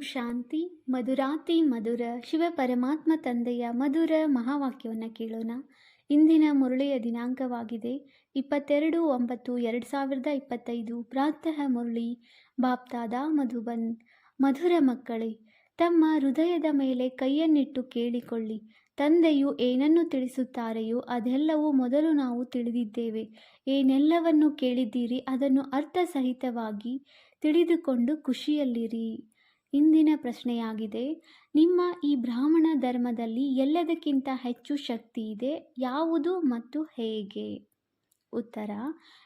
ಶಾಂತಿ. ಮಧುರಾತಿ ಮಧುರ ಶಿವ ಪರಮಾತ್ಮ ತಂದೆಯ ಮಧುರ ಮಹಾವಾಕ್ಯವನ್ನು ಕೇಳೋಣ. ಇಂದಿನ ಮುರಳಿಯ ದಿನಾಂಕವಾಗಿದೆ 22/9/2025. ಪ್ರಾತಃ ಮುರಳಿ ಬಾಪ್ತಾದ ಮಧುಬನ್. ಮಧುರ ಮಕ್ಕಳೇ, ತಮ್ಮ ಹೃದಯದ ಮೇಲೆ ಕೈಯನ್ನಿಟ್ಟು ಕೇಳಿಕೊಳ್ಳಿ. ತಂದೆಯು ಏನನ್ನು ತಿಳಿಸುತ್ತಾರೆಯೋ ಅದೆಲ್ಲವೂ ಮೊದಲು ನಾವು ತಿಳಿದಿದ್ದೇವೆ. ಏನೆಲ್ಲವನ್ನು ಕೇಳಿದ್ದೀರಿ ಅದನ್ನು ಅರ್ಥಸಹಿತವಾಗಿ ತಿಳಿದುಕೊಂಡು ಖುಷಿಯಲ್ಲಿರಿ. ಇಂದಿನ ಪ್ರಶ್ನೆಯಾಗಿದೆ, ನಿಮ್ಮ ಈ ಬ್ರಾಹ್ಮಣ ಧರ್ಮದಲ್ಲಿ ಎಲ್ಲದಕ್ಕಿಂತ ಹೆಚ್ಚು ಶಕ್ತಿ ಇದೆ, ಯಾವುದು ಮತ್ತು ಹೇಗೆ? ಉತ್ತರ: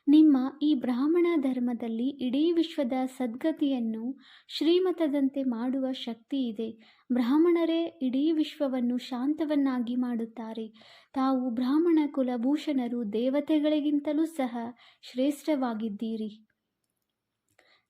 ನಿಮ್ಮ ಈ ಬ್ರಾಹ್ಮಣ ಧರ್ಮದಲ್ಲಿ ಇಡೀ ವಿಶ್ವದ ಸದ್ಗತಿಯನ್ನು ಶ್ರೀಮತದಂತೆ ಮಾಡುವ ಶಕ್ತಿ ಇದೆ. ಬ್ರಾಹ್ಮಣರೇ ಇಡೀ ವಿಶ್ವವನ್ನು ಶಾಂತವನ್ನಾಗಿ ಮಾಡುತ್ತಾರೆ. ತಾವು ಬ್ರಾಹ್ಮಣ ಕುಲಭೂಷಣರು, ದೇವತೆಗಳಿಗಿಂತಲೂ ಸಹ ಶ್ರೇಷ್ಠವಾಗಿದ್ದೀರಿ.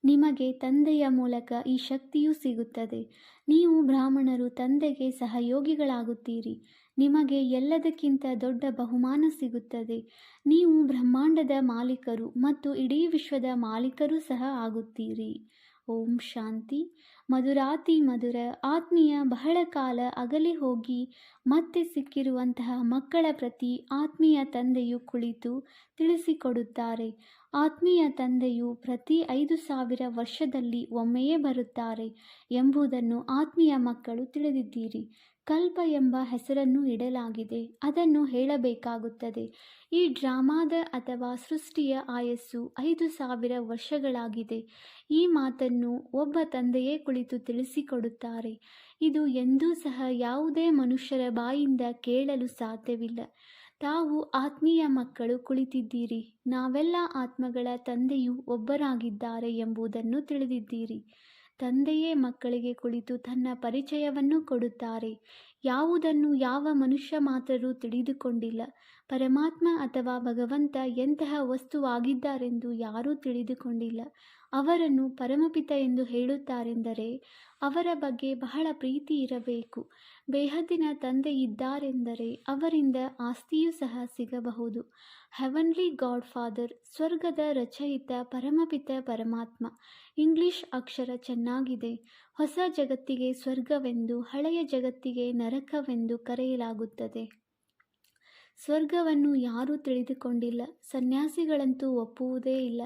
ನಿಮಗೆ ತಂದೆಯ ಮೂಲಕ ಈ ಶಕ್ತಿಯು ಸಿಗುತ್ತದೆ. ನೀವು ಬ್ರಾಹ್ಮಣರು ತಂದೆಗೆ ಸಹಯೋಗಿಗಳಾಗುತ್ತೀರಿ. ನಿಮಗೆ ಎಲ್ಲದಕ್ಕಿಂತ ದೊಡ್ಡ ಬಹುಮಾನ ಸಿಗುತ್ತದೆ. ನೀವು ಬ್ರಹ್ಮಾಂಡದ ಮಾಲೀಕರು ಮತ್ತು ಇಡೀ ವಿಶ್ವದ ಮಾಲೀಕರು ಸಹ ಆಗುತ್ತೀರಿ. ಓಂ ಶಾಂತಿ. ಮಧುರಾತಿ ಮಧುರ ಆತ್ಮೀಯ, ಬಹಳ ಕಾಲ ಅಗಲಿ ಹೋಗಿ ಮತ್ತೆ ಸಿಕ್ಕಿರುವಂತಹ ಮಕ್ಕಳ ಪ್ರತಿ ಆತ್ಮೀಯ ತಂದೆಯು ಕುಳಿತು ತಿಳಿಸಿಕೊಡುತ್ತಾರೆ. ಆತ್ಮೀಯ ತಂದೆಯು ಪ್ರತಿ 5,000 ವರ್ಷದಲ್ಲಿ ಒಮ್ಮೆಯೇ ಬರುತ್ತಾರೆ ಎಂಬುದನ್ನು ಆತ್ಮೀಯ ಮಕ್ಕಳು ತಿಳಿದಿದ್ದೀರಿ. ಕಲ್ಪ ಎಂಬ ಹೆಸರನ್ನು ಇಡಲಾಗಿದೆ, ಅದನ್ನು ಹೇಳಬೇಕಾಗುತ್ತದೆ. ಈ ಡ್ರಾಮಾದ ಅಥವಾ ಸೃಷ್ಟಿಯ ಆಯಸ್ಸು 5,000 ವರ್ಷಗಳಾಗಿದೆ. ಈ ಮಾತನ್ನು ಒಬ್ಬ ತಂದೆಯೇ ಕುಳಿತು ತಿಳಿಸಿಕೊಡುತ್ತಾರೆ. ಇದು ಎಂದೂ ಸಹ ಯಾವುದೇ ಮನುಷ್ಯರ ಬಾಯಿಂದ ಕೇಳಲು ಸಾಧ್ಯವಿಲ್ಲ. ತಾವು ಆತ್ಮೀಯ ಮಕ್ಕಳು ಕುಳಿತಿದ್ದೀರಿ. ನಾವೆಲ್ಲ ಆತ್ಮಗಳ ತಂದೆಯು ಒಬ್ಬರಾಗಿದ್ದಾರೆ ಎಂಬುದನ್ನು ತಿಳಿದಿದ್ದೀರಿ. ತಂದೆಯೇ ಮಕ್ಕಳಿಗೆ ಕುಳಿತು ತನ್ನ ಪರಿಚಯವನ್ನು ಕೊಡುತ್ತಾರೆ. ಯಾವುದನ್ನು ಯಾವ ಮನುಷ್ಯ ಮಾತ್ರರೂ ತಿಳಿದುಕೊಂಡಿಲ್ಲ. ಪರಮಾತ್ಮ ಅಥವಾ ಭಗವಂತ ಎಂತಹ ವಸ್ತುವಾಗಿದ್ದಾರೆಂದು ಯಾರೂ ತಿಳಿದುಕೊಂಡಿಲ್ಲ. ಅವರನ್ನು ಪರಮಪಿತ ಎಂದು ಹೇಳುತ್ತಾರೆಂದರೆ ಅವರ ಬಗ್ಗೆ ಬಹಳ ಪ್ರೀತಿ ಇರಬೇಕು. ಬೇಹದ್ದಿನ ತಂದೆ ಇದ್ದಾರೆಂದರೆ ಅವರಿಂದ ಆಸ್ತಿಯೂ ಸಹ ಸಿಗಬಹುದು. ಹೆವನ್ಲಿ ಗಾಡ್ ಫಾದರ್, ಸ್ವರ್ಗದ ರಚಯಿತ ಪರಮಪಿತ ಪರಮಾತ್ಮ. ಇಂಗ್ಲಿಷ್ ಅಕ್ಷರ ಚೆನ್ನಾಗಿದೆ. ಹೊಸ ಜಗತ್ತಿಗೆ ಸ್ವರ್ಗವೆಂದು, ಹಳೆಯ ಜಗತ್ತಿಗೆ ನರಕವೆಂದು ಕರೆಯಲಾಗುತ್ತದೆ. ಸ್ವರ್ಗವನ್ನು ಯಾರೂ ತಿಳಿದುಕೊಂಡಿಲ್ಲ. ಸನ್ಯಾಸಿಗಳಂತೂ ಒಪ್ಪುವುದೇ ಇಲ್ಲ.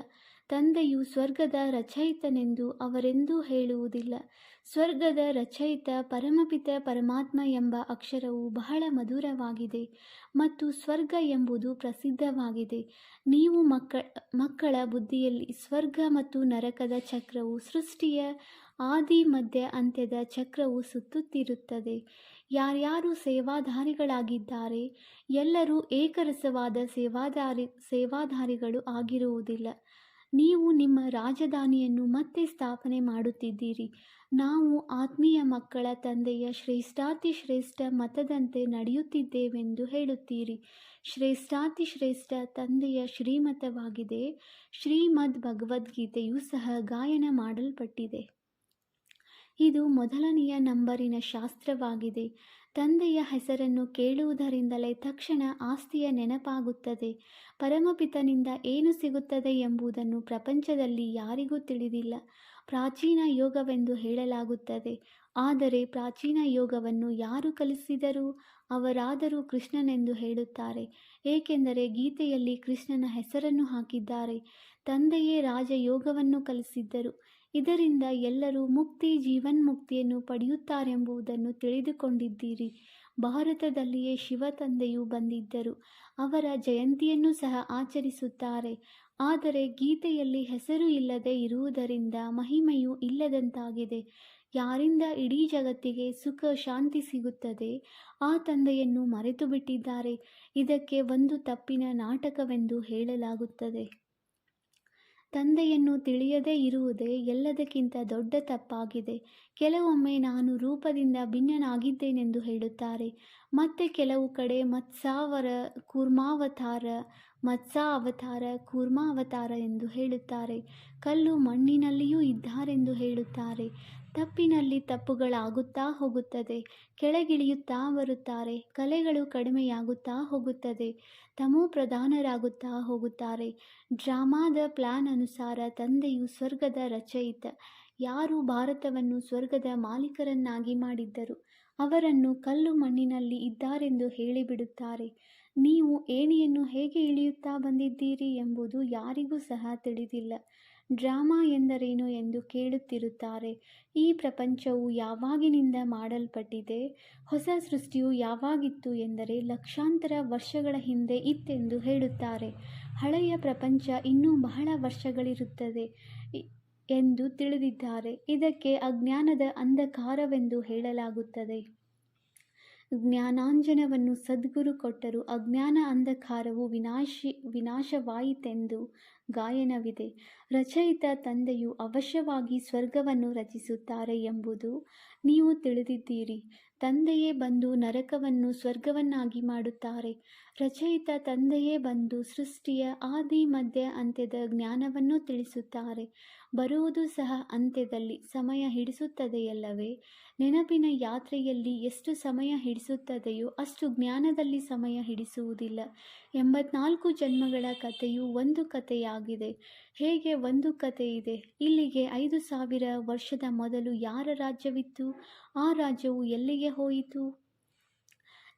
ತಂದೆಯು ಸ್ವರ್ಗದ ರಚಯಿತನೆಂದು ಅವರೆಂದೂ ಹೇಳುವುದಿಲ್ಲ. ಸ್ವರ್ಗದ ರಚಯಿತ ಪರಮಪಿತ ಪರಮಾತ್ಮ ಎಂಬ ಅಕ್ಷರವು ಬಹಳ ಮಧುರವಾಗಿದೆ ಮತ್ತು ಸ್ವರ್ಗ ಎಂಬುದು ಪ್ರಸಿದ್ಧವಾಗಿದೆ. ನೀವು ಮಕ್ಕಳ ಬುದ್ಧಿಯಲ್ಲಿ ಸ್ವರ್ಗ ಮತ್ತು ನರಕದ ಚಕ್ರವು, ಸೃಷ್ಟಿಯ ಆದಿ ಮಧ್ಯ ಅಂತ್ಯದ ಚಕ್ರವು ಸುತ್ತುತ್ತಿರುತ್ತದೆ. ಯಾರ್ಯಾರು ಸೇವಾಧಾರಿಗಳಾಗಿದ್ದಾರೆ ಎಲ್ಲರೂ ಏಕರಸವಾದ ಸೇವಾಧಾರಿಗಳು ಆಗಿರುವುದಿಲ್ಲ. ನೀವು ನಿಮ್ಮ ರಾಜಧಾನಿಯನ್ನು ಮತ್ತೆ ಸ್ಥಾಪನೆ ಮಾಡುತ್ತಿದ್ದೀರಿ. ನಾವು ಆತ್ಮೀಯ ಮಕ್ಕಳ ತಂದೆಯ ಶ್ರೇಷ್ಠಾತಿಶ್ರೇಷ್ಠ ಮತದಂತೆ ನಡೆಯುತ್ತಿದ್ದೇವೆಂದು ಹೇಳುತ್ತೀರಿ. ಶ್ರೇಷ್ಠಾತಿಶ್ರೇಷ್ಠ ತಂದೆಯ ಶ್ರೀಮತವಾಗಿದೆ. ಶ್ರೀಮದ್ ಭಗವದ್ಗೀತೆಯೂ ಸಹ ಗಾಯನ ಮಾಡಲ್ಪಟ್ಟಿದೆ. ಇದು ಮೊದಲನೆಯ ನಂಬರಿನ ಶಾಸ್ತ್ರವಾಗಿದೆ. ತಂದೆಯ ಹೆಸರನ್ನು ಕೇಳುವುದರಿಂದಲೇ ತಕ್ಷಣ ಆಸ್ತಿಯ ನೆನಪಾಗುತ್ತದೆ. ಪರಮಪಿತನಿಂದ ಏನು ಸಿಗುತ್ತದೆ ಎಂಬುದನ್ನು ಪ್ರಪಂಚದಲ್ಲಿ ಯಾರಿಗೂ ತಿಳಿದಿಲ್ಲ. ಪ್ರಾಚೀನ ಯೋಗವೆಂದು ಹೇಳಲಾಗುತ್ತದೆ. ಆದರೆ ಪ್ರಾಚೀನ ಯೋಗವನ್ನು ಯಾರು ಕಲಿಸಿದರೂ ಅವರಾದರೂ ಕೃಷ್ಣನೆಂದು ಹೇಳುತ್ತಾರೆ. ಏಕೆಂದರೆ ಗೀತೆಯಲ್ಲಿ ಕೃಷ್ಣನ ಹೆಸರನ್ನು ಹಾಕಿದ್ದಾರೆ. ತಂದೆಯೇ ರಾಜಯೋಗವನ್ನು ಕಲಿಸಿದ್ದರು. ಇದರಿಂದ ಎಲ್ಲರೂ ಮುಕ್ತಿ, ಜೀವನ್ಮುಕ್ತಿಯನ್ನು ಪಡೆಯುತ್ತಾರೆಂಬುದನ್ನು ತಿಳಿದುಕೊಂಡಿದ್ದೀರಿ. ಭಾರತದಲ್ಲಿಯೇ ಶಿವ ತಂದೆಯು ಬಂದಿದ್ದರು. ಅವರ ಜಯಂತಿಯನ್ನು ಸಹ ಆಚರಿಸುತ್ತಾರೆ. ಆದರೆ ಗೀತೆಯಲ್ಲಿ ಹೆಸರು ಇಲ್ಲದೆ ಇರುವುದರಿಂದ ಮಹಿಮೆಯೂ ಇಲ್ಲದಂತಾಗಿದೆ. ಯಾರಿಂದ ಇಡೀ ಜಗತ್ತಿಗೆ ಸುಖ ಶಾಂತಿ ಸಿಗುತ್ತದೆ ಆ ತಂದೆಯನ್ನು ಮರೆತು ಬಿಟ್ಟಿದ್ದಾರೆ. ಇದಕ್ಕೆ ಒಂದು ತಪ್ಪಿನ ನಾಟಕವೆಂದು ಹೇಳಲಾಗುತ್ತದೆ. ತಂದೆಯನ್ನು ತಿಳಿಯದೇ ಇರುವುದೇ ಎಲ್ಲದಕ್ಕಿಂತ ದೊಡ್ಡ ತಪ್ಪಾಗಿದೆ. ಕೆಲವೊಮ್ಮೆ ನಾನು ರೂಪದಿಂದ ಭಿನ್ನನಾಗಿದ್ದೇನೆಂದು ಹೇಳುತ್ತಾರೆ. ಮತ್ತೆ ಕೆಲವು ಕಡೆ ಮತ್ಸಾವರ ಕೂರ್ಮಾವತಾರ, ಮತ್ಸಾ ಅವತಾರ, ಕೂರ್ಮಾವತಾರ ಎಂದು ಹೇಳುತ್ತಾರೆ. ಕಲ್ಲು ಮಣ್ಣಿನಲ್ಲಿಯೂ ಇದ್ದಾರೆಂದು ಹೇಳುತ್ತಾರೆ. ತಪ್ಪಿನಲ್ಲಿ ತಪ್ಪುಗಳಾಗುತ್ತಾ ಹೋಗುತ್ತದೆ. ಕೆಳಗಿಳಿಯುತ್ತಾ ಬರುತ್ತಾರೆ. ಕಲೆಗಳು ಕಡಿಮೆಯಾಗುತ್ತಾ ಹೋಗುತ್ತದೆ. ತಮೋ ಪ್ರಧಾನರಾಗುತ್ತಾ ಹೋಗುತ್ತಾರೆ. ಡ್ರಾಮಾದ ಪ್ಲಾನ್ ಅನುಸಾರ ತಂದೆಯು ಸ್ವರ್ಗದ ರಚಯಿತ. ಯಾರು ಭಾರತವನ್ನು ಸ್ವರ್ಗದ ಮಾಲೀಕರನ್ನಾಗಿ ಮಾಡಿದ್ದರು ಅವರನ್ನು ಕಲ್ಲು ಮಣ್ಣಿನಲ್ಲಿ ಇದ್ದಾರೆಂದು ಹೇಳಿಬಿಡುತ್ತಾರೆ. ನೀವು ಏಣಿಯನ್ನು ಹೇಗೆ ಇಳಿಯುತ್ತಾ ಬಂದಿದ್ದೀರಿ ಎಂಬುದು ಯಾರಿಗೂ ಸಹ ತಿಳಿದಿಲ್ಲ. ಡ್ರಾಮಾ ಎಂದರೇನು ಎಂದು ಕೇಳುತ್ತಿರುತ್ತಾರೆ. ಈ ಪ್ರಪಂಚವು ಯಾವಾಗಿನಿಂದ ಮಾಡಲ್ಪಟ್ಟಿದೆ? ಹೊಸ ಸೃಷ್ಟಿಯು ಯಾವಾಗಿತ್ತು ಎಂದರೆ ಲಕ್ಷಾಂತರ ವರ್ಷಗಳ ಹಿಂದೆ ಇತ್ತೆಂದು ಹೇಳುತ್ತಾರೆ. ಹಳೆಯ ಪ್ರಪಂಚ ಇನ್ನೂ ಬಹಳ ವರ್ಷಗಳಿರುತ್ತದೆ ಎಂದು ತಿಳಿದಿದ್ದಾರೆ. ಇದಕ್ಕೆ ಅಜ್ಞಾನದ ಅಂಧಕಾರವೆಂದು ಹೇಳಲಾಗುತ್ತದೆ. ಜ್ಞಾನಾಂಜನವನ್ನು ಸದ್ಗುರು ಕೊಟ್ಟರು. ಅಜ್ಞಾನ ಅಂಧಕಾರವು ವಿನಾಶವಾಯಿತೆಂದು ಗಾಯನವಿದೆ. ರಚಯಿತ ತಂದೆಯು ಅವಶ್ಯವಾಗಿ ಸ್ವರ್ಗವನ್ನು ರಚಿಸುತ್ತಾರೆ ಎಂಬುದು ನೀವು ತಿಳಿದಿದ್ದೀರಿ. ತಂದೆಯೇ ಬಂದು ನರಕವನ್ನು ಸ್ವರ್ಗವನ್ನಾಗಿ ಮಾಡುತ್ತಾರೆ. ರಚಯಿತ ತಂದೆಯೇ ಬಂದು ಸೃಷ್ಟಿಯ ಆದಿ ಮಧ್ಯ ಅಂತ್ಯದ ಜ್ಞಾನವನ್ನು ತಿಳಿಸುತ್ತಾರೆ. ಬರುವುದು ಸಹ ಅಂತ್ಯದಲ್ಲಿ ಸಮಯ ಹಿಡಿಸುತ್ತದೆಯಲ್ಲವೇ? ನೆನಪಿನ ಯಾತ್ರೆಯಲ್ಲಿ ಎಷ್ಟು ಸಮಯ ಹಿಡಿಸುತ್ತದೆಯೋ ಅಷ್ಟು ಜ್ಞಾನದಲ್ಲಿ ಸಮಯ ಹಿಡಿಸುವುದಿಲ್ಲ. 84 ಜನ್ಮಗಳ ಕಥೆಯು ಒಂದು ಕಥೆಯಾಗಿದೆ. ಹೇಗೆ ಒಂದು ಕಥೆ ಇದೆ? ಇಲ್ಲಿಗೆ 5000 ವರ್ಷದ ಮೊದಲು ಯಾರ ರಾಜ್ಯವಿತ್ತು? ಆ ರಾಜ್ಯವು ಎಲ್ಲಿಗೆ ಹೋಯಿತು?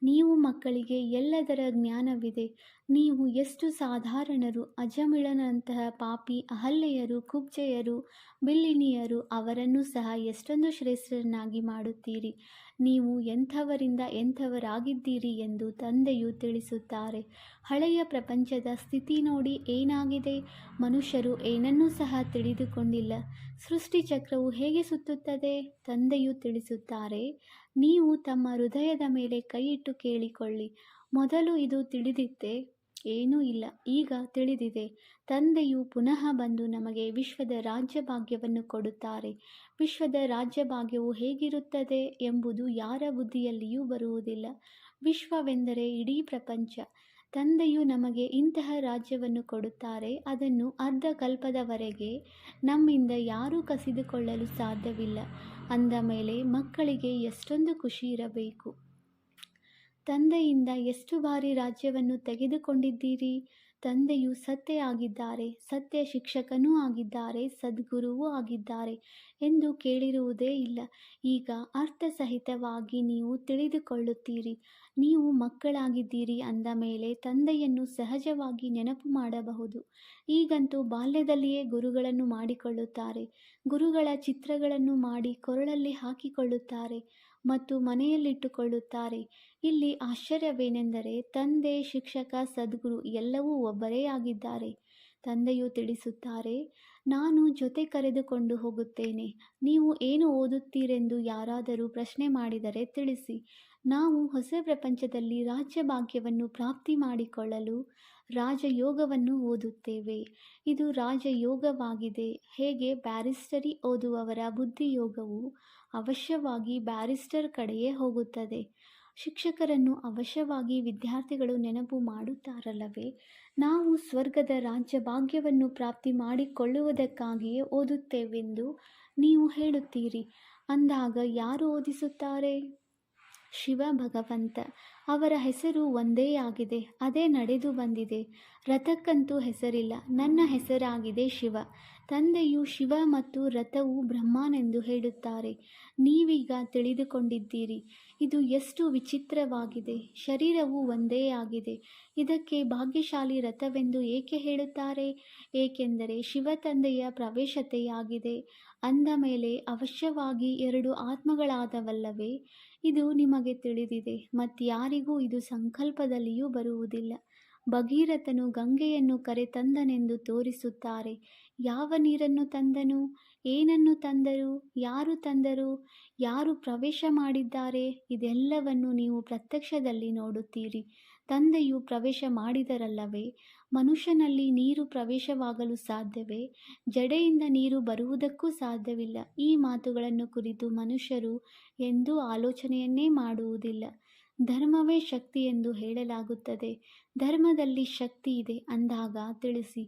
ನೀವು ಮಕ್ಕಳಿಗೆ ಎಲ್ಲದರ ಜ್ಞಾನವಿದೆ. ನೀವು ಎಷ್ಟು ಸಾಧಾರಣರು! ಅಜಮಿಳನಂತಹ ಪಾಪಿ, ಅಹಲ್ಯೆಯರು, ಕುಬ್ಜೆಯರು, ಬಿಲ್ಲಿನಿಯರು ಅವರನ್ನೂ ಸಹ ಎಷ್ಟೊಂದು ಶ್ರೇಷ್ಠರನ್ನಾಗಿ ಮಾಡುತ್ತೀರಿ. ನೀವು ಎಂಥವರಿಂದ ಎಂಥವರಾಗಿದ್ದೀರಿ ಎಂದು ತಂದೆಯು ತಿಳಿಸುತ್ತಾರೆ. ಹಳೆಯ ಪ್ರಪಂಚದ ಸ್ಥಿತಿ ನೋಡಿ ಏನಾಗಿದೆ? ಮನುಷ್ಯರು ಏನನ್ನೂ ಸಹ ತಿಳಿದುಕೊಂಡಿಲ್ಲ. ಸೃಷ್ಟಿ ಚಕ್ರವು ಹೇಗೆ ಸುತ್ತುತ್ತದೆ? ತಂದೆಯು ತಿಳಿಸುತ್ತಾರೆ. ನೀವು ತಮ್ಮ ಹೃದಯದ ಮೇಲೆ ಕೈಯಿಟ್ಟು ಕೇಳಿಕೊಳ್ಳಿ. ಮೊದಲು ಇದು ತಿಳಿದಿತ್ತೇ? ಏನೂ ಇಲ್ಲ. ಈಗ ತಿಳಿದಿದೆ. ತಂದೆಯು ಪುನಃ ಬಂದು ನಮಗೆ ವಿಶ್ವದ ರಾಜ್ಯಭಾಗ್ಯವನ್ನು ಕೊಡುತ್ತಾರೆ. ವಿಶ್ವದ ರಾಜ್ಯಭಾಗ್ಯವು ಹೇಗಿರುತ್ತದೆ ಎಂಬುದು ಯಾರ ಬುದ್ಧಿಯಲ್ಲಿಯೂ ಬರುವುದಿಲ್ಲ. ವಿಶ್ವವೆಂದರೆ ಇಡೀ ಪ್ರಪಂಚ. ತಂದೆಯು ನಮಗೆ ಇಂತಹ ರಾಜ್ಯವನ್ನು ಕೊಡುತ್ತಾರೆ. ಅದನ್ನು ಅರ್ಧ ಕಲ್ಪದವರೆಗೆ ನಮ್ಮಿಂದ ಯಾರೂ ಕಸಿದುಕೊಳ್ಳಲು ಸಾಧ್ಯವಿಲ್ಲ. ಅಂದ ಮೇಲೆ ಮಕ್ಕಳಿಗೆ ಎಷ್ಟೊಂದು ಖುಷಿ ಇರಬೇಕು. ತಂದೆಯಿಂದ ಎಷ್ಟು ಬಾರಿ ರಾಜ್ಯವನ್ನು ತೆಗೆದುಕೊಂಡಿದ್ದೀರಿ? ತಂದೆಯು ಸತ್ಯ ಆಗಿದ್ದಾರೆ, ಸತ್ಯ ಶಿಕ್ಷಕನೂ ಆಗಿದ್ದಾರೆ, ಸದ್ಗುರುವೂ ಆಗಿದ್ದಾರೆ ಎಂದು ಕೇಳಿರುವುದೇ ಇಲ್ಲ. ಈಗ ಅರ್ಥಸಹಿತವಾಗಿ ನೀವು ತಿಳಿದುಕೊಳ್ಳುತ್ತೀರಿ. ನೀವು ಮಕ್ಕಳಾಗಿದ್ದೀರಿ ಅಂದ ಮೇಲೆ ತಂದೆಯನ್ನು ಸಹಜವಾಗಿ ನೆನಪು ಮಾಡಬಹುದು. ಈಗಂತೂ ಬಾಲ್ಯದಲ್ಲಿಯೇ ಗುರುಗಳನ್ನು ಮಾಡಿಕೊಳ್ಳುತ್ತಾರೆ. ಗುರುಗಳ ಚಿತ್ರಗಳನ್ನು ಮಾಡಿ ಕೊರಳಲ್ಲಿ ಹಾಕಿಕೊಳ್ಳುತ್ತಾರೆ ಮತ್ತು ಮನೆಯಲ್ಲಿಟ್ಟುಕೊಳ್ಳುತ್ತಾರೆ. ಇಲ್ಲಿ ಆಶ್ಚರ್ಯವೇನೆಂದರೆ ತಂದೆ, ಶಿಕ್ಷಕ, ಸದ್ಗುರು ಎಲ್ಲವೂ ಒಬ್ಬರೇ ಆಗಿದ್ದಾರೆ. ತಂದೆಯು ತಿಳಿಸುತ್ತಾರೆ, ನಾನು ಜೊತೆ ಕರೆದುಕೊಂಡು ಹೋಗುತ್ತೇನೆ. ನೀವು ಏನು ಓದುತ್ತೀರೆಂದು ಯಾರಾದರೂ ಪ್ರಶ್ನೆ ಮಾಡಿದರೆ ತಿಳಿಸಿ. ನಾವು ಹೊಸ ಪ್ರಪಂಚದಲ್ಲಿ ರಾಜ್ಯಭಾಗ್ಯವನ್ನು ಪ್ರಾಪ್ತಿ ಮಾಡಿಕೊಳ್ಳಲು ರಾಜಯೋಗವನ್ನು ಓದುತ್ತೇವೆ. ಇದು ರಾಜಯೋಗವಾಗಿದೆ. ಹೇಗೆ ಬ್ಯಾರಿಸ್ಟರಿ ಓದುವವರ ಬುದ್ಧಿಯೋಗವು ಅವಶ್ಯವಾಗಿ ಬ್ಯಾರಿಸ್ಟರ್ ಕಡೆಯೇ ಹೋಗುತ್ತದೆ. ಶಿಕ್ಷಕರನ್ನು ಅವಶ್ಯವಾಗಿ ವಿದ್ಯಾರ್ಥಿಗಳು ನೆನಪು ಮಾಡುತ್ತಾರಲ್ಲವೇ? ನಾವು ಸ್ವರ್ಗದ ರಾಜ್ಯಭಾಗ್ಯವನ್ನು ಪ್ರಾಪ್ತಿ ಮಾಡಿಕೊಳ್ಳುವುದಕ್ಕಾಗಿಯೇ ಓದುತ್ತೇವೆಂದು ನೀವು ಹೇಳುತ್ತೀರಿ. ಅಂದಾಗ ಯಾರು ಓದಿಸುತ್ತಾರೆ? ಶಿವ ಭಗವಂತ. ಅವರ ಹೆಸರು ಒಂದೇ ಆಗಿದೆ. ಅದೇ ನಡೆದು ಬಂದಿದೆ. ರಥಕ್ಕಂತೂ ಹೆಸರಿಲ್ಲ. ನನ್ನ ಹೆಸರಾಗಿದೆ ಶಿವ. ತಂದೆಯು ಶಿವ ಮತ್ತು ರಥವು ಬ್ರಹ್ಮನೆಂದು ಹೇಳುತ್ತಾರೆ. ನೀವೀಗ ತಿಳಿದುಕೊಂಡಿದ್ದೀರಿ. ಇದು ಎಷ್ಟು ವಿಚಿತ್ರವಾಗಿದೆ. ಶರೀರವು ಒಂದೇ ಆಗಿದೆ. ಇದಕ್ಕೆ ಭಾಗ್ಯಶಾಲಿ ರಥವೆಂದು ಏಕೆ ಹೇಳುತ್ತಾರೆ? ಏಕೆಂದರೆ ಶಿವ ತಂದೆಯ ಪ್ರವೇಶತೆಯಾಗಿದೆ. ಅಂದ ಮೇಲೆ ಅವಶ್ಯವಾಗಿ 2 ಆತ್ಮಗಳಾದವಲ್ಲವೇ? ಇದು ನಿಮಗೆ ತಿಳಿದಿದೆ. ಮತ್ಯಾರಿಗೂ ಇದು ಸಂಕಲ್ಪದಲ್ಲಿಯೂ ಬರುವುದಿಲ್ಲ. ಭಗೀರಥನು ಗಂಗೆಯನ್ನು ಕರೆತಂದನೆಂದು ತೋರಿಸುತ್ತಾರೆ. ಯಾವ ನೀರನ್ನು ತಂದನು? ಏನನ್ನು ತಂದರು? ಯಾರು ತಂದರು? ಯಾರು ಪ್ರವೇಶ ಮಾಡಿದ್ದಾರೆ? ಇದೆಲ್ಲವನ್ನು ನೀವು ಪ್ರತ್ಯಕ್ಷದಲ್ಲಿ ನೋಡುತ್ತೀರಿ. ತಂದೆಯು ಪ್ರವೇಶ ಮಾಡಿದರಲ್ಲವೇ? ಮನುಷ್ಯನಲ್ಲಿ ನೀರು ಪ್ರವೇಶವಾಗಲು ಸಾಧ್ಯವೇ? ಜಡೆಯಿಂದ ನೀರು ಬರುವುದಕ್ಕೂ ಸಾಧ್ಯವಿಲ್ಲ. ಈ ಮಾತುಗಳನ್ನು ಕುರಿತು ಮನುಷ್ಯರು ಎಂದೂ ಆಲೋಚನೆಯನ್ನೇ ಮಾಡುವುದಿಲ್ಲ. ಧರ್ಮವೇ ಶಕ್ತಿ ಎಂದು ಹೇಳಲಾಗುತ್ತದೆ. ಧರ್ಮದಲ್ಲಿ ಶಕ್ತಿ ಇದೆ ಅಂದಾಗ ತಿಳಿಸಿ.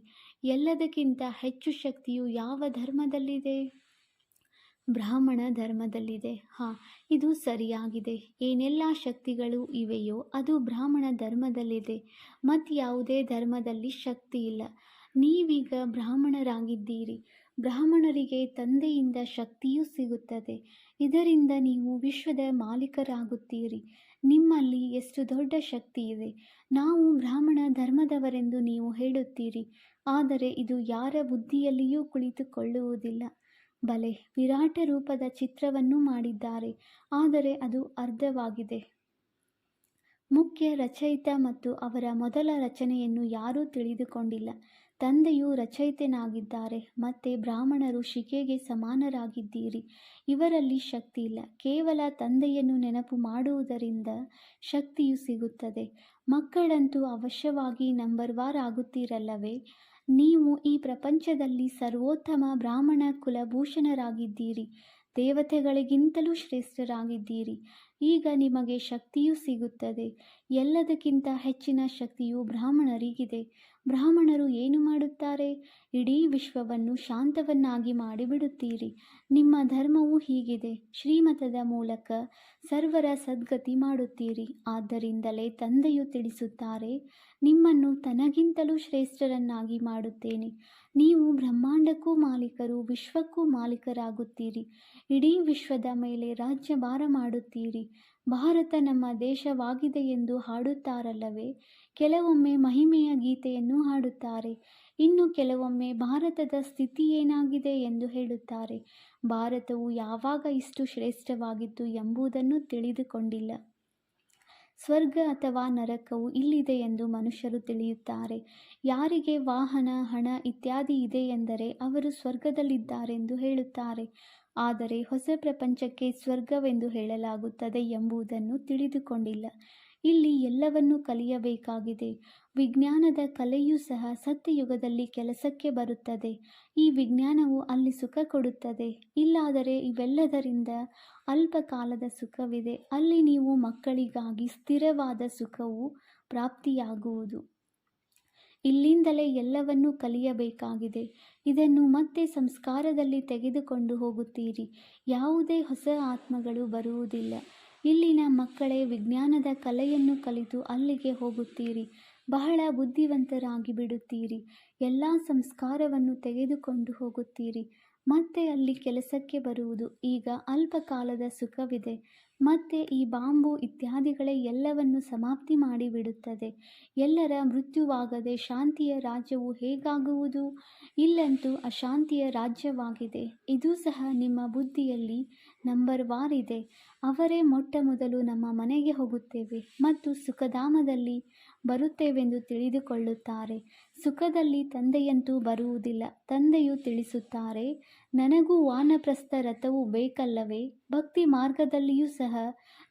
ಎಲ್ಲದಕ್ಕಿಂತ ಹೆಚ್ಚು ಶಕ್ತಿಯು ಯಾವ ಧರ್ಮದಲ್ಲಿದೆ? ಬ್ರಾಹ್ಮಣ ಧರ್ಮದಲ್ಲಿದೆ. ಇದು ಸರಿಯಾಗಿದೆ. ಏನೆಲ್ಲ ಶಕ್ತಿಗಳು ಇವೆಯೋ ಅದು ಬ್ರಾಹ್ಮಣ ಧರ್ಮದಲ್ಲಿದೆ. ಮತ್ಯಾವುದೇ ಧರ್ಮದಲ್ಲಿ ಶಕ್ತಿ ಇಲ್ಲ. ನೀವೀಗ ಬ್ರಾಹ್ಮಣರಾಗಿದ್ದೀರಿ. ಬ್ರಾಹ್ಮಣರಿಗೆ ತಂದೆಯಿಂದ ಶಕ್ತಿಯೂ ಸಿಗುತ್ತದೆ. ಇದರಿಂದ ನೀವು ವಿಶ್ವದ ಮಾಲೀಕರಾಗುತ್ತೀರಿ. ನಿಮ್ಮಲ್ಲಿ ಎಷ್ಟು ದೊಡ್ಡ ಶಕ್ತಿ ಇದೆ. ನಾವು ಬ್ರಾಹ್ಮಣ ಧರ್ಮದವರೆಂದು ನೀವು ಹೇಳುತ್ತೀರಿ, ಆದರೆ ಇದು ಯಾರ ಬುದ್ಧಿಯಲ್ಲಿಯೂ ಕುಳಿತುಕೊಳ್ಳುವುದಿಲ್ಲ. ಬಲೆ, ವಿರಾಟ ರೂಪದ ಚಿತ್ರವನ್ನು ಮಾಡಿದ್ದಾರೆ, ಆದರೆ ಅದು ಅರ್ಧವಾಗಿದೆ. ಮುಖ್ಯ ರಚಯಿತ ಮತ್ತು ಅವರ ಮೊದಲ ರಚನೆಯನ್ನು ಯಾರೂ ತಿಳಿದುಕೊಂಡಿಲ್ಲ. ತಂದೆಯು ರಚಯಿತನಾಗಿದ್ದಾರೆ, ಮತ್ತೆ ಬ್ರಾಹ್ಮಣರು ಶಿಕೆಗೆ ಸಮಾನರಾಗಿದ್ದೀರಿ. ಇವರಲ್ಲಿ ಶಕ್ತಿ ಇಲ್ಲ. ಕೇವಲ ತಂದೆಯನ್ನು ನೆನಪು ಮಾಡುವುದರಿಂದ ಶಕ್ತಿಯು ಸಿಗುತ್ತದೆ. ಮಕ್ಕಳಂತೂ ಅವಶ್ಯವಾಗಿ ನಂಬರ್ ವಾರ್ ಆಗುತ್ತೀರಲ್ಲವೇ? ನೀವು ಈ ಪ್ರಪಂಚದಲ್ಲಿ ಸರ್ವೋತ್ತಮ ಬ್ರಾಹ್ಮಣ ಕುಲಭೂಷಣರಾಗಿದ್ದೀರಿ. ದೇವತೆಗಳಿಗಿಂತಲೂ ಶ್ರೇಷ್ಠರಾಗಿದ್ದೀರಿ. ಈಗ ನಿಮಗೆ ಶಕ್ತಿಯೂ ಸಿಗುತ್ತದೆ. ಎಲ್ಲದಕ್ಕಿಂತ ಹೆಚ್ಚಿನ ಶಕ್ತಿಯು ಬ್ರಾಹ್ಮಣರಿಗಿದೆ. ಬ್ರಾಹ್ಮಣರು ಏನು ಮಾಡುತ್ತಾರೆ? ಇಡೀ ವಿಶ್ವವನ್ನು ಶಾಂತವನ್ನಾಗಿ ಮಾಡಿಬಿಡುತ್ತೀರಿ. ನಿಮ್ಮ ಧರ್ಮವು ಹೀಗಿದೆ. ಶ್ರೀಮತದ ಮೂಲಕ ಸರ್ವರ ಸದ್ಗತಿ ಮಾಡುತ್ತೀರಿ. ಆದ್ದರಿಂದಲೇ ತಂದೆಯು ತಿಳಿಸುತ್ತಾರೆ, ನಿಮ್ಮನ್ನು ತನಗಿಂತಲೂ ಶ್ರೇಷ್ಠರನ್ನಾಗಿ ಮಾಡುತ್ತೇನೆ. ನೀವು ಬ್ರಹ್ಮಾಂಡಕ್ಕೂ ಮಾಲೀಕರು, ವಿಶ್ವಕ್ಕೂ ಮಾಲೀಕರಾಗುತ್ತೀರಿ. ಇಡೀ ವಿಶ್ವದ ಮೇಲೆ ರಾಜ್ಯಭಾರ ಮಾಡುತ್ತೀರಿ. ಭಾರತ ನಮ್ಮ ದೇಶವಾಗಿದೆ ಎಂದು ಹಾಡುತ್ತಾರಲ್ಲವೇ? ಕೆಲವೊಮ್ಮೆ ಮಹಿಮೆಯ ಗೀತೆಯನ್ನು ಹಾಡುತ್ತಾರೆ. ಇನ್ನು ಕೆಲವೊಮ್ಮೆ ಭಾರತದ ಸ್ಥಿತಿ ಏನಾಗಿದೆ ಎಂದು ಹೇಳುತ್ತಾರೆ. ಭಾರತವು ಯಾವಾಗ ಇಷ್ಟು ಶ್ರೇಷ್ಠವಾಗಿತ್ತು ಎಂಬುದನ್ನು ತಿಳಿದುಕೊಂಡಿಲ್ಲ. ಸ್ವರ್ಗ ಅಥವಾ ನರಕವು ಇಲ್ಲಿದೆ ಎಂದು ಮನುಷ್ಯರು ತಿಳಿಯುತ್ತಾರೆ. ಯಾರಿಗೆ ವಾಹನ, ಹಣ ಇತ್ಯಾದಿ ಇದೆ ಎಂದರೆ ಅವರು ಸ್ವರ್ಗದಲ್ಲಿದ್ದಾರೆಂದು ಹೇಳುತ್ತಾರೆ. ಆದರೆ ಹೊಸ ಪ್ರಪಂಚಕ್ಕೆ ಸ್ವರ್ಗವೆಂದು ಹೇಳಲಾಗುತ್ತದೆ ಎಂಬುದನ್ನು ತಿಳಿದುಕೊಂಡಿಲ್ಲ. ಇಲ್ಲಿ ಎಲ್ಲವನ್ನೂ ಕಲಿಯಬೇಕಾಗಿದೆ. ವಿಜ್ಞಾನದ ಕಲೆಯೂ ಸಹ ಸತ್ಯಯುಗದಲ್ಲಿ ಕೆಲಸಕ್ಕೆ ಬರುತ್ತದೆ. ಈ ವಿಜ್ಞಾನವು ಅಲ್ಲಿ ಸುಖ ಕೊಡುತ್ತದೆ. ಇಲ್ಲಾದರೆ ಇವೆಲ್ಲದರಿಂದ ಅಲ್ಪ ಕಾಲದ ಸುಖವಿದೆ. ಅಲ್ಲಿ ನೀವು ಮಕ್ಕಳಿಗಾಗಿ ಸ್ಥಿರವಾದ ಸುಖವು ಪ್ರಾಪ್ತಿಯಾಗುವುದು. ಇಲ್ಲಿಂದಲೇ ಎಲ್ಲವನ್ನೂ ಕಲಿಯಬೇಕಾಗಿದೆ. ಇದನ್ನು ಮತ್ತೆ ಸಂಸ್ಕಾರದಲ್ಲಿ ತೆಗೆದುಕೊಂಡು ಹೋಗುತ್ತೀರಿ. ಯಾವುದೇ ಹೊಸ ಆತ್ಮಗಳು ಬರುವುದಿಲ್ಲ. ಇಲ್ಲಿನ ಮಕ್ಕಳೇ ವಿಜ್ಞಾನದ ಕಲೆಯನ್ನು ಕಲಿತು ಅಲ್ಲಿಗೆ ಹೋಗುತ್ತೀರಿ. ಬಹಳ ಬುದ್ಧಿವಂತರಾಗಿ ಬಿಡುತ್ತೀರಿ. ಎಲ್ಲ ಸಂಸ್ಕಾರವನ್ನು ತೆಗೆದುಕೊಂಡು ಹೋಗುತ್ತೀರಿ. ಮತ್ತೆ ಅಲ್ಲಿ ಕೆಲಸಕ್ಕೆ ಬರುವುದು. ಈಗ ಅಲ್ಪ ಕಾಲದ ಸುಖವಿದೆ. ಮತ್ತೆ ಈ ಬಾಂಬು ಇತ್ಯಾದಿಗಳೇ ಎಲ್ಲವನ್ನು ಸಮಾಪ್ತಿ ಮಾಡಿಬಿಡುತ್ತದೆ. ಎಲ್ಲರ ಮೃತ್ಯುವಾಗದೆ ಶಾಂತಿಯ ರಾಜ್ಯವು ಹೇಗಾಗುವುದು? ಇಲ್ಲಂತೂ ಅಶಾಂತಿಯ ರಾಜ್ಯವಾಗಿದೆ. ಇದು ಸಹ ನಿಮ್ಮ ಬುದ್ಧಿಯಲ್ಲಿ ನಂಬರ್ ವಾರ್ ಇದೆ. ಅವರೇ ಮೊಟ್ಟ ಮೊದಲು ನಮ್ಮ ಮನೆಗೆ ಹೋಗುತ್ತೇವೆ ಮತ್ತು ಸುಖಧಾಮದಲ್ಲಿ ಬರುತ್ತೇವೆಂದು ತಿಳಿದುಕೊಳ್ಳುತ್ತಾರೆ. ಸುಖದಲ್ಲಿ ತಂದೆಯಂತೂ ಬರುವುದಿಲ್ಲ. ತಂದೆಯು ತಿಳಿಸುತ್ತಾರೆ, ನನಗೂ ವಾನಪ್ರಸ್ಥ ರಥವು ಬೇಕಲ್ಲವೇ? ಭಕ್ತಿ ಮಾರ್ಗದಲ್ಲಿಯೂ ಸಹ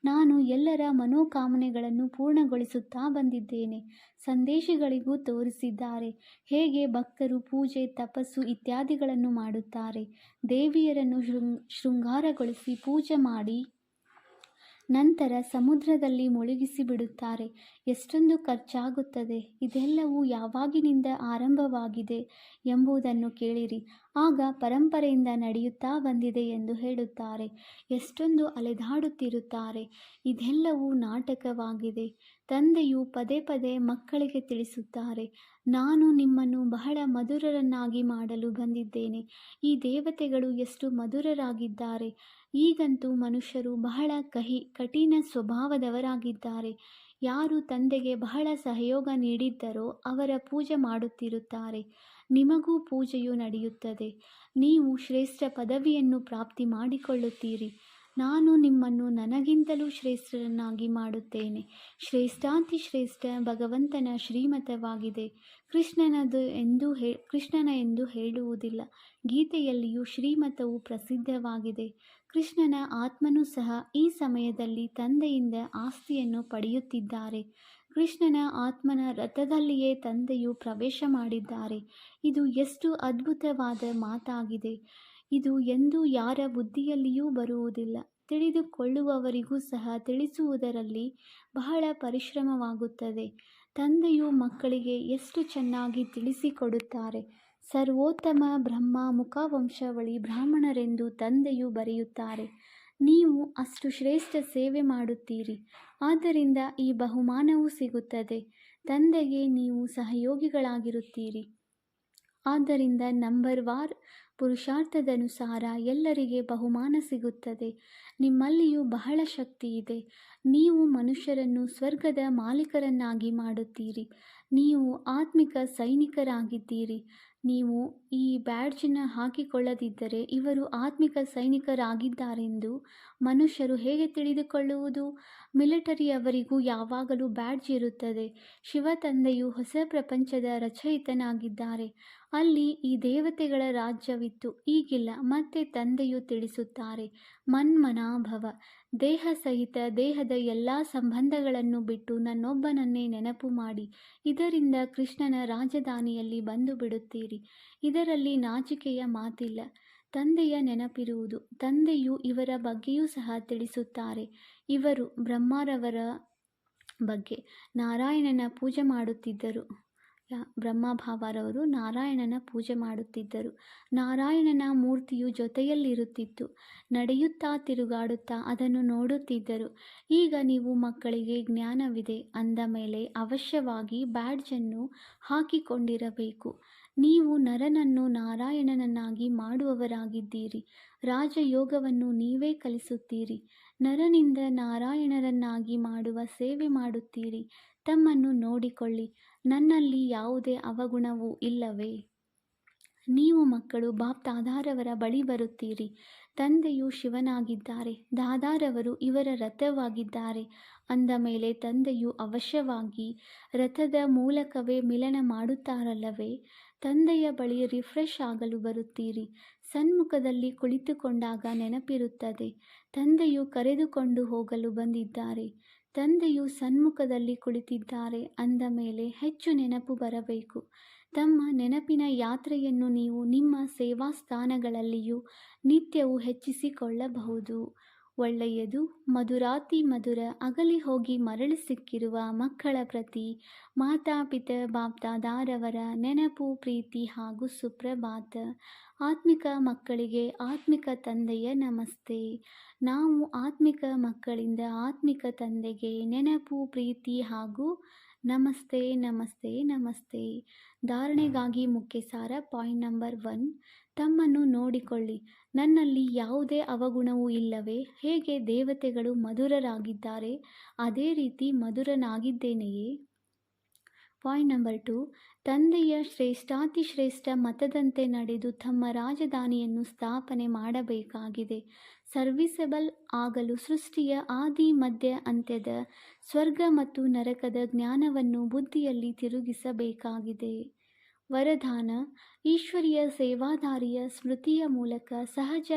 ನಾನು ಎಲ್ಲರ ಮನೋಕಾಮನೆಗಳನ್ನು ಪೂರ್ಣಗೊಳಿಸುತ್ತಾ ಬಂದಿದ್ದೇನೆ. ಸಂದೇಶಿಗಳಿಗೂ ತೋರಿಸಿದ್ದಾರೆ ಹೇಗೆ ಭಕ್ತರು ಪೂಜೆ, ತಪಸ್ಸು ಇತ್ಯಾದಿಗಳನ್ನು ಮಾಡುತ್ತಾರೆ. ದೇವಿಯರನ್ನು ಶೃಂಗಾರಗೊಳಿಸಿ ಪೂಜೆ ಮಾಡಿ ನಂತರ ಸಮುದ್ರದಲ್ಲಿ ಮುಳುಗಿಸಿ ಬಿಡುತ್ತಾರೆ. ಎಷ್ಟೊಂದು ಖರ್ಚಾಗುತ್ತದೆ. ಇದೆಲ್ಲವೂ ಯಾವಾಗಿನಿಂದ ಆರಂಭವಾಗಿದೆ ಎಂಬುದನ್ನು ಕೇಳಿರಿ. ಆಗ ಪರಂಪರೆಯಿಂದ ನಡೆಯುತ್ತಾ ಬಂದಿದೆ ಎಂದು ಹೇಳುತ್ತಾರೆ. ಎಷ್ಟೊಂದು ಅಲೆದಾಡುತ್ತಿರುತ್ತಾರೆ. ಇದೆಲ್ಲವೂ ನಾಟಕವಾಗಿದೆ. ತಂದೆಯು ಪದೇ ಪದೇ ಮಕ್ಕಳಿಗೆ ತಿಳಿಸುತ್ತಾರೆ, ನಾನು ನಿಮ್ಮನ್ನು ಬಹಳ ಮಧುರರನ್ನಾಗಿ ಮಾಡಲು ಬಂದಿದ್ದೇನೆ. ಈ ದೇವತೆಗಳು ಎಷ್ಟು ಮಧುರರಾಗಿದ್ದಾರೆ. ಈಗಂತೂ ಮನುಷ್ಯರು ಬಹಳ ಕಠಿಣ ಸ್ವಭಾವದವರಾಗಿದ್ದಾರೆ. ಯಾರು ತಂದೆಗೆ ಬಹಳ ಸಹಯೋಗ ನೀಡಿದ್ದರೋ ಅವರ ಪೂಜೆ ಮಾಡುತ್ತಿರುತ್ತಾರೆ. ನಿಮಗೂ ಪೂಜೆಯು ನಡೆಯುತ್ತದೆ. ನೀವು ಶ್ರೇಷ್ಠ ಪದವಿಯನ್ನು ಪ್ರಾಪ್ತಿ ಮಾಡಿಕೊಳ್ಳುತ್ತೀರಿ. ನಾನು ನಿಮ್ಮನ್ನು ನನಗಿಂತಲೂ ಶ್ರೇಷ್ಠರನ್ನಾಗಿ ಮಾಡುತ್ತೇನೆ. ಶ್ರೇಷ್ಠಾತಿ ಶ್ರೇಷ್ಠ ಭಗವಂತನ ಶ್ರೀಮತವಾಗಿದೆ. ಕೃಷ್ಣನ ಎಂದು ಹೇಳುವುದಿಲ್ಲ. ಗೀತೆಯಲ್ಲಿಯೂ ಶ್ರೀಮತವು ಪ್ರಸಿದ್ಧವಾಗಿದೆ. ಕೃಷ್ಣನ ಆತ್ಮನೂ ಸಹ ಈ ಸಮಯದಲ್ಲಿ ತಂದೆಯಿಂದ ಆಸ್ತಿಯನ್ನು ಪಡೆಯುತ್ತಿದ್ದಾರೆ. ಕೃಷ್ಣನ ಆತ್ಮನ ರಥದಲ್ಲಿಯೇ ತಂದೆಯು ಪ್ರವೇಶ ಮಾಡಿದ್ದಾರೆ. ಇದು ಎಷ್ಟು ಅದ್ಭುತವಾದ ಮಾತಾಗಿದೆ. ಇದು ಎಂದೂ ಯಾರ ಬುದ್ಧಿಯಲ್ಲಿಯೂ ಬರುವುದಿಲ್ಲ. ತಿಳಿದುಕೊಳ್ಳುವವರಿಗೂ ಸಹ ತಿಳಿಸುವುದರಲ್ಲಿ ಬಹಳ ಪರಿಶ್ರಮವಾಗುತ್ತದೆ. ತಂದೆಯು ಮಕ್ಕಳಿಗೆ ಎಷ್ಟು ಚೆನ್ನಾಗಿ ತಿಳಿಸಿಕೊಡುತ್ತಾರೆ. ಸರ್ವೋತ್ತಮ ಬ್ರಹ್ಮ ಮುಖವಂಶಾವಳಿ ಬ್ರಾಹ್ಮಣರೆಂದು ತಂದೆಯು ಬರೆಯುತ್ತಾರೆ. ನೀವು ಅಷ್ಟು ಶ್ರೇಷ್ಠ ಸೇವೆ ಮಾಡುತ್ತೀರಿ. ಆದ್ದರಿಂದ ಈ ಬಹುಮಾನವೂ ಸಿಗುತ್ತದೆ. ತಂದೆಗೆ ನೀವು ಸಹಯೋಗಿಗಳಾಗಿರುತ್ತೀರಿ. ಆದ್ದರಿಂದ ನಂಬರ್ ವಾರ್ ಪುರುಷಾರ್ಥದನುಸಾರ ಎಲ್ಲರಿಗೆ ಬಹುಮಾನ ಸಿಗುತ್ತದೆ. ನಿಮ್ಮಲ್ಲಿಯೂ ಬಹಳ ಶಕ್ತಿ ಇದೆ. ನೀವು ಮನುಷ್ಯರನ್ನು ಸ್ವರ್ಗದ ಮಾಲೀಕರನ್ನಾಗಿ ಮಾಡುತ್ತೀರಿ. ನೀವು ಆತ್ಮಿಕ ಸೈನಿಕರಾಗಿದ್ದೀರಿ. ನೀವು ಈ ಬ್ಯಾಡ್ಜನ್ನು ಹಾಕಿಕೊಳ್ಳದಿದ್ದರೆ ಇವರು ಆತ್ಮಿಕ ಸೈನಿಕರಾಗಿದ್ದಾರೆಂದು ಮನುಷ್ಯರು ಹೇಗೆ ತಿಳಿದುಕೊಳ್ಳುವುದು? ಮಿಲಿಟರಿಯವರಿಗೂ ಯಾವಾಗಲೂ ಬ್ಯಾಡ್ಜ್ ಇರುತ್ತದೆ. ಶಿವತಂದೆಯು ಹೊಸ ಪ್ರಪಂಚದ ರಚಯಿತನಾಗಿದ್ದಾರೆ. ಅಲ್ಲಿ ಈ ದೇವತೆಗಳ ರಾಜ್ಯವಿತ್ತು, ಈಗಿಲ್ಲ. ಮತ್ತೆ ತಂದೆಯು ತಿಳಿಸುತ್ತಾರೆ, ಮನ್ಮನಾಭವ. ದೇಹ ಸಹಿತ ದೇಹದ ಎಲ್ಲ ಸಂಬಂಧಗಳನ್ನು ಬಿಟ್ಟು ನನ್ನೊಬ್ಬನನ್ನೇ ನೆನಪು ಮಾಡಿ. ಇದರಿಂದ ಕೃಷ್ಣನ ರಾಜಧಾನಿಯಲ್ಲಿ ಬಂದು ಬಿಡುತ್ತೀರಿ. ಇದರಲ್ಲಿ ನಾಚಿಕೆಯ ಮಾತಿಲ್ಲ. ತಂದೆಯ ನೆನಪಿರುವುದು. ತಂದೆಯು ಇವರ ಬಗ್ಗೆಯೂ ಸಹ ತಿಳಿಸುತ್ತಾರೆ. ಇವರು ಬ್ರಹ್ಮರವರ ಬಗ್ಗೆ ನಾರಾಯಣನ ಪೂಜೆ ಮಾಡುತ್ತಿದ್ದರು. ಬ್ರಹ್ಮಭಾವರವರು ನಾರಾಯಣನ ಪೂಜೆ ಮಾಡುತ್ತಿದ್ದರು. ನಾರಾಯಣನ ಮೂರ್ತಿಯು ಜೊತೆಯಲ್ಲಿರುತ್ತಿತ್ತು. ನಡೆಯುತ್ತಾ ತಿರುಗಾಡುತ್ತಾ ಅದನ್ನು ನೋಡುತ್ತಿದ್ದರು. ಈಗ ನೀವು ಮಕ್ಕಳಿಗೆ ಜ್ಞಾನವಿದೆ ಅಂದ ಮೇಲೆ ಅವಶ್ಯವಾಗಿ ಬ್ಯಾಡ್ಜನ್ನು ಹಾಕಿಕೊಂಡಿರಬೇಕು. ನೀವು ನರನನ್ನು ನಾರಾಯಣನನ್ನಾಗಿ ಮಾಡುವವರಾಗಿದ್ದೀರಿ. ರಾಜಯೋಗವನ್ನು ನೀವೇ ಕಲಿಸುತ್ತೀರಿ. ನರನಿಂದ ನಾರಾಯಣರನ್ನಾಗಿ ಮಾಡುವ ಸೇವೆ ಮಾಡುತ್ತೀರಿ. ತಮ್ಮನ್ನು ನೋಡಿಕೊಳ್ಳಿ. ನನ್ನಲ್ಲಿ ಯಾವುದೇ ಅವಗುಣವೂ ಇಲ್ಲವೇ? ನೀವು ಮಕ್ಕಳು ಬಾಪ್ ದಾದಾರವರ ಬಳಿ ಬರುತ್ತೀರಿ. ತಂದೆಯು ಶಿವನಾಗಿದ್ದಾರೆ. ದಾದಾರವರು ಇವರ ರಥವಾಗಿದ್ದಾರೆ ಅಂದ ಮೇಲೆ ತಂದೆಯು ಅವಶ್ಯವಾಗಿ ರಥದ ಮೂಲಕವೇ ಮಿಲನ ಮಾಡುತ್ತಾರಲ್ಲವೇ? ತಂದೆಯ ಬಳಿ ರಿಫ್ರೆಶ್ ಆಗಲು ಬರುತ್ತೀರಿ. ಸನ್ಮುಖದಲ್ಲಿ ಕುಳಿತುಕೊಂಡಾಗ ನೆನಪಿರುತ್ತದೆ, ತಂದೆಯು ಕರೆದುಕೊಂಡು ಹೋಗಲು ಬಂದಿದ್ದಾರೆ. ತಂದೆಯು ಸನ್ಮುಖದಲ್ಲಿ ಕುಳಿತಿದ್ದಾರೆ ಅಂದ ಮೇಲೆ ಹೆಚ್ಚು ನೆನಪು ಬರಬೇಕು. ತಮ್ಮ ನೆನಪಿನ ಯಾತ್ರೆಯನ್ನು ನೀವು ನಿಮ್ಮ ಸೇವಾ ಸ್ಥಾನಗಳಲ್ಲಿಯೂ ನಿತ್ಯವೂ ಹೆಚ್ಚಿಸಿಕೊಳ್ಳಬಹುದು. ಒಳ್ಳೆಯದು. ಮಧುರಾತಿ ಮಧುರ ಅಗಲಿ ಹೋಗಿ ಮರಳಿ ಸಿಕ್ಕಿರುವ ಮಕ್ಕಳ ಪ್ರತಿ ಮಾತಾಪಿತ ಬಾಪ್ದಾದಾರವರ ನೆನಪು, ಪ್ರೀತಿ ಹಾಗೂ ಸುಪ್ರಭಾತ. ಆತ್ಮಿಕ ಮಕ್ಕಳಿಗೆ ಆತ್ಮಿಕ ತಂದೆಯ ನಮಸ್ತೆ. ನಾವು ಆತ್ಮಿಕ ಮಕ್ಕಳಿಂದ ಆತ್ಮಿಕ ತಂದೆಗೆ ನೆನಪು, ಪ್ರೀತಿ ಹಾಗೂ ನಮಸ್ತೆ ನಮಸ್ತೆ ನಮಸ್ತೆ. ಧಾರಣೆಗಾಗಿ ಮುಖ್ಯ ಸಾರ. Point number 1. ತಮ್ಮನ್ನು ನೋಡಿಕೊಳ್ಳಿ. ನನ್ನಲ್ಲಿ ಯಾವುದೇ ಅವಗುಣವೂ ಇಲ್ಲವೇ? ಹೇಗೆ ದೇವತೆಗಳು ಮಧುರರಾಗಿದ್ದಾರೆ ಅದೇ ರೀತಿ ಮಧುರನಾಗಿದ್ದೇನೆಯೇ? Point number 2. ತಂದೆಯ ಶ್ರೇಷ್ಠಾತಿಶ್ರೇಷ್ಠ ಮತದಂತೆ ನಡೆದು ತಮ್ಮ ರಾಜಧಾನಿಯನ್ನು ಸ್ಥಾಪನೆ ಮಾಡಬೇಕಾಗಿದೆ. ಸರ್ವಿಸಬಲ್ ಆಗಲು ಸೃಷ್ಟಿಯ ಆದಿ ಮಧ್ಯ ಅಂತ್ಯದ ಸ್ವರ್ಗ ಮತ್ತು ನರಕದ ಜ್ಞಾನವನ್ನು ಬುದ್ಧಿಯಲ್ಲಿ ತಿರುಗಿಸಬೇಕಾಗಿದೆ. ವರದಾನ: ಈಶ್ವರೀಯ ಸೇವಾದಾರಿಯ ಸ್ಮೃತಿಯ ಮೂಲಕ ಸಹಜ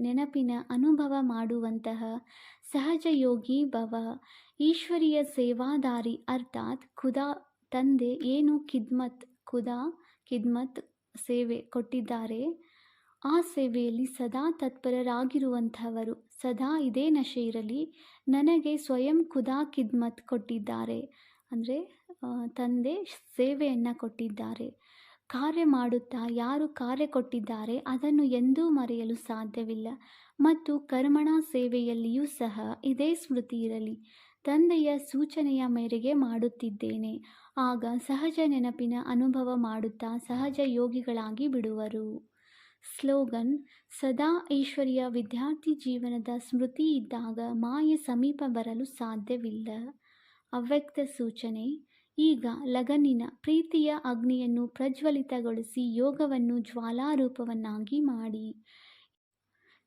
ನೆನಪಿನ ಅನುಭವ ಮಾಡುವಂತಹ ಸಹಜ ಯೋಗಿ ಭವ. ಈಶ್ವರೀಯ ಸೇವಾದಾರಿ ಅರ್ಥಾತ್ ಖುದಾ ತಂದೆ ಏನು ಖಿದ್ಮತ್ ಸೇವೆ ಕೊಟ್ಟಿದ್ದಾರೆ ಆ ಸೇವೆಯಲ್ಲಿ ಸದಾ ತತ್ಪರರಾಗಿರುವಂಥವರು. ಸದಾ ಇದೇ ನಶೆ ಇರಲಿ. ನನಗೆ ಸ್ವಯಂ ಖುದಾ ಖಿದ್ಮತ್ ಕೊಟ್ಟಿದ್ದಾರೆ ಅಂದರೆ ತಂದೆ ಸೇವೆಯನ್ನು ಕೊಟ್ಟಿದ್ದಾರೆ. ಕಾರ್ಯ ಮಾಡುತ್ತಾ ಯಾರು ಕಾರ್ಯ ಕೊಟ್ಟಿದ್ದಾರೆ ಅದನ್ನು ಎಂದೂ ಮರೆಯಲು ಸಾಧ್ಯವಿಲ್ಲ. ಮತ್ತು ಕರ್ಮಣ ಸೇವೆಯಲ್ಲಿಯೂ ಸಹ ಇದೇ ಸ್ಮೃತಿ ಇರಲಿ. ತಂದೆಯ ಸೂಚನೆಯ ಮೇರೆಗೆ ಮಾಡುತ್ತಿದ್ದೇನೆ. ಆಗ ಸಹಜ ನೆನಪಿನ ಅನುಭವ ಮಾಡುತ್ತಾ ಸಹಜ ಯೋಗಿಗಳಾಗಿ ಬಿಡುವರು. ಸ್ಲೋಗನ್: ಸದಾ ಈಶ್ವರಿಯ ವಿದ್ಯಾರ್ಥಿ ಜೀವನದ ಸ್ಮೃತಿ ಇದ್ದಾಗ ಮಾಯೆ ಸಮೀಪ ಬರಲು ಸಾಧ್ಯವಿಲ್ಲ. ಅವ್ಯಕ್ತ ಸೂಚನೆ: ಈಗ ಲಗನ್ನಿನ ಪ್ರೀತಿಯ ಅಗ್ನಿಯನ್ನು ಪ್ರಜ್ವಲಿತಗೊಳಿಸಿ ಯೋಗವನ್ನು ಜ್ವಾಲಾರೂಪವನ್ನಾಗಿ ಮಾಡಿ.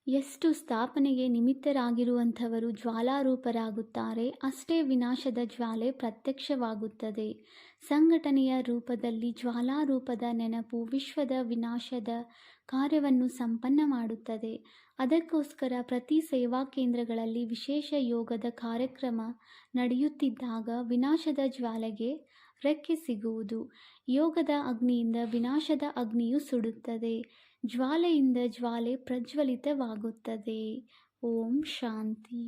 ಎಷ್ಟು ಸ್ಥಾಪನೆಗೆ ನಿಮಿತ್ತರಾಗಿರುವಂಥವರು ಜ್ವಾಲಾರೂಪರಾಗುತ್ತಾರೆ, ಅಷ್ಟೇ ವಿನಾಶದ ಜ್ವಾಲೆ ಪ್ರತ್ಯಕ್ಷವಾಗುತ್ತದೆ. ಸಂಘಟನೆಯ ರೂಪದಲ್ಲಿ ಜ್ವಾಲಾರೂಪದ ನೆನಪು ವಿಶ್ವದ ವಿನಾಶದ ಕಾರ್ಯವನ್ನು ಸಂಪನ್ನ ಮಾಡುತ್ತದೆ. ಅದಕ್ಕೋಸ್ಕರ ಪ್ರತಿ ಸೇವಾ ಕೇಂದ್ರಗಳಲ್ಲಿ ವಿಶೇಷ ಯೋಗದ ಕಾರ್ಯಕ್ರಮ ನಡೆಯುತ್ತಿದ್ದಾಗ ವಿನಾಶದ ಜ್ವಾಲೆಗೆ ರೆಕ್ಕೆ ಸಿಗುವುದು. ಯೋಗದ ಅಗ್ನಿಯಿಂದ ವಿನಾಶದ ಅಗ್ನಿಯು ಸುಡುತ್ತದೆ. ಜ್ವಾಲೆಯಿಂದ ಜ್ವಾಲೆ ಪ್ರಜ್ವಲಿತವಾಗುತ್ತದೆ. ಓಂ ಶಾಂತಿ.